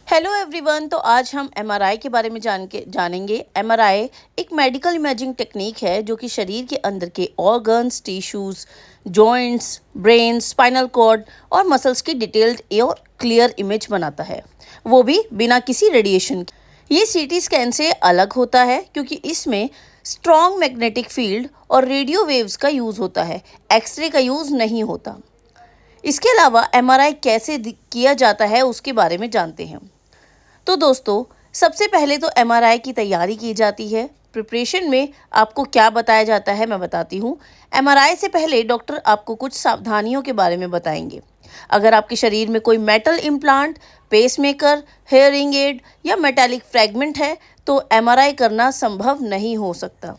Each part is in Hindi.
Hello everyone. तो आज हम एमआरआई के बारे में जानेंगे। एमआरआई एक मेडिकल इमेजिंग टेक्निक है जो कि शरीर के अंदर के organs, tissues, joints, brain, spinal cord और मसल्स की डिटेल्ड और क्लियर इमेज बनाता है, वो भी बिना किसी रेडिएशन के। ये सीटी स्कैन से अलग होता है क्योंकि इसमें स्ट्रॉन्ग मैग्नेटिक फील्ड और रेडियो वेव्स का यूज़ होता है, एक्सरे का यूज़ नहीं होता। इसके अलावा एमआरआई कैसे किया जाता है उसके बारे में जानते हैं। तो दोस्तों, सबसे पहले तो एमआरआई की तैयारी की जाती है। प्रिपरेशन में आपको क्या बताया जाता है मैं बताती हूँ। एमआरआई से पहले डॉक्टर आपको कुछ सावधानियों के बारे में बताएंगे। अगर आपके शरीर में कोई metal implant, pacemaker, hearing aid या मेटालिक फ्रैगमेंट है तो एमआरआई करना संभव नहीं हो सकता।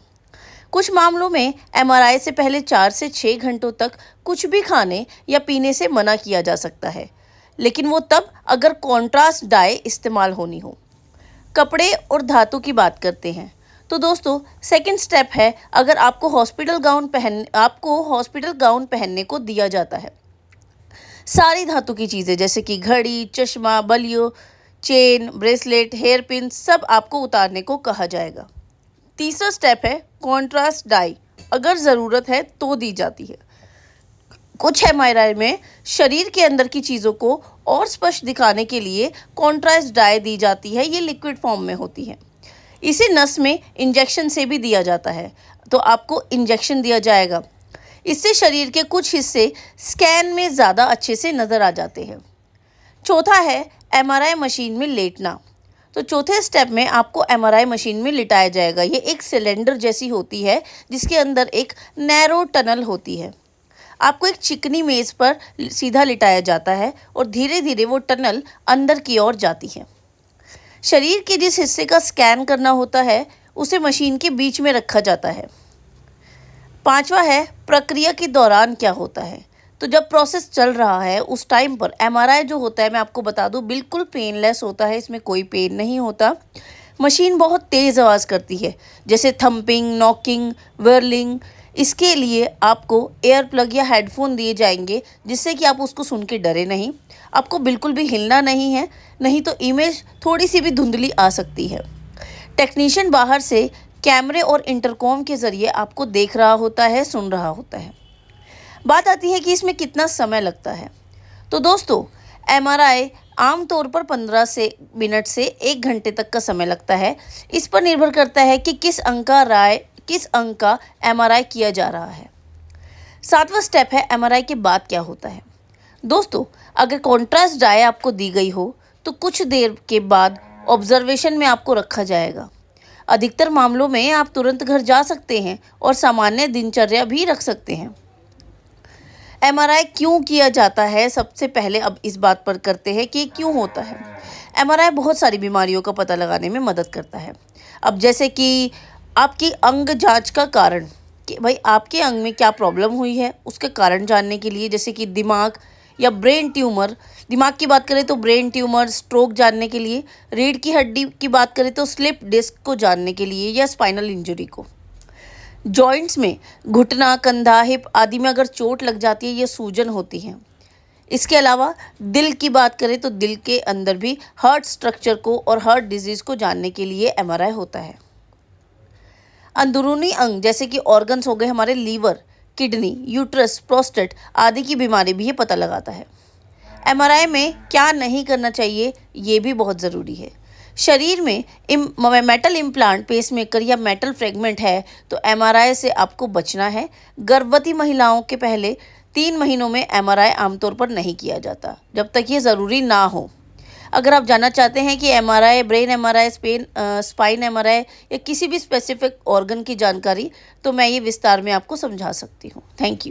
कुछ मामलों में एमआरआई से पहले 4 से 6 घंटों तक कुछ भी खाने या पीने से मना किया जा सकता है, लेकिन वो तब अगर कॉन्ट्रास्ट डाई इस्तेमाल होनी हो। कपड़े और धातु की बात करते हैं तो दोस्तों, सेकंड स्टेप है, अगर आपको हॉस्पिटल गाउन पहनने को दिया जाता है, सारी धातु की चीज़ें जैसे कि घड़ी, चश्मा, बलियो, चेन, ब्रेसलेट, हेयर पिन सब आपको उतारने को कहा जाएगा। तीसरा स्टेप है कॉन्ट्रास्ट डाई, अगर ज़रूरत है तो दी जाती है। कुछ एमआरआई में शरीर के अंदर की चीज़ों को और स्पष्ट दिखाने के लिए कॉन्ट्रास्ट डाई दी जाती है। ये लिक्विड फॉर्म में होती है। इसे नस में इंजेक्शन से भी दिया जाता है, तो आपको इंजेक्शन दिया जाएगा। इससे शरीर के कुछ हिस्से स्कैन में ज़्यादा अच्छे से नज़र आ जाते हैं। चौथा है एमआरआई मशीन में लेटना। तो चौथे स्टेप में आपको एमआरआई मशीन में लिटाया जाएगा। ये एक सिलेंडर जैसी होती है जिसके अंदर एक नैरो टनल होती है। आपको एक चिकनी मेज़ पर सीधा लिटाया जाता है और धीरे धीरे वो टनल अंदर की ओर जाती है। शरीर के जिस हिस्से का स्कैन करना होता है उसे मशीन के बीच में रखा जाता है। पांचवा है प्रक्रिया के दौरान क्या होता है। तो जब प्रोसेस चल रहा है उस टाइम पर एमआरआई जो होता है, मैं आपको बता दूं, बिल्कुल पेनलेस होता है। इसमें कोई पेन नहीं होता। मशीन बहुत तेज़ आवाज़ करती है, जैसे थंपिंग, नॉकिंग, व्हर्लिंग। इसके लिए आपको एयर प्लग या हेडफोन दिए जाएंगे जिससे कि आप उसको सुन के डरे नहीं। आपको बिल्कुल भी हिलना नहीं है, नहीं तो इमेज थोड़ी सी भी धुंधली आ सकती है। टेक्नीशियन बाहर से कैमरे और इंटरकॉम के ज़रिए आपको देख रहा होता है, सुन रहा होता है। बात आती है कि इसमें कितना समय लगता है। तो दोस्तों, एमआरआई आमतौर पर 15 मिनट से 1 घंटे तक का समय लगता है। इस पर निर्भर करता है कि किस अंक का एमआरआई किया जा रहा है। 7वां स्टेप है एमआरआई के बाद क्या होता है। दोस्तों, अगर कॉन्ट्रास्ट डाई आपको दी गई हो तो कुछ देर के बाद ऑब्जर्वेशन में आपको रखा जाएगा। अधिकतर मामलों में आप तुरंत घर जा सकते हैं और सामान्य दिनचर्या भी रख सकते हैं। एमआरआई क्यों किया जाता है, सबसे पहले अब इस बात पर करते हैं कि क्यों होता है। एमआरआई बहुत सारी बीमारियों का पता लगाने में मदद करता है। अब जैसे कि आपकी अंग जांच का कारण, कि भाई आपके अंग में क्या प्रॉब्लम हुई है उसके कारण जानने के लिए, जैसे कि दिमाग या ब्रेन ट्यूमर। दिमाग की बात करें तो ब्रेन ट्यूमर, स्ट्रोक जानने के लिए। रीढ़ की हड्डी की बात करें तो स्लिप डिस्क को जानने के लिए या स्पाइनल इंजरी को। जॉइंट्स में घुटना, कंधा, हिप आदि में अगर चोट लग जाती है या सूजन होती है। इसके अलावा दिल की बात करें तो दिल के अंदर भी हार्ट स्ट्रक्चर को और हार्ट डिजीज़ को जानने के लिए एमआरआई होता है। अंदरूनी अंग जैसे कि ऑर्गन्स हो गए हमारे, लीवर, किडनी, यूट्रस, प्रोस्टेट आदि की बीमारी भी ये पता लगाता है। एमआरआई में क्या नहीं करना चाहिए ये भी बहुत ज़रूरी है। शरीर में मेटल इम्प्लांट, पेसमेकर या मेटल फ्रेगमेंट है तो एमआरआई से आपको बचना है। गर्भवती महिलाओं के पहले 3 महीनों में एमआरआई आमतौर पर नहीं किया जाता जब तक ये ज़रूरी ना हो। अगर आप जानना चाहते हैं कि MRI, brain MRI, spine MRI या किसी भी स्पेसिफिक ऑर्गन की जानकारी, तो मैं ये विस्तार में आपको समझा सकती हूँ। Thank you.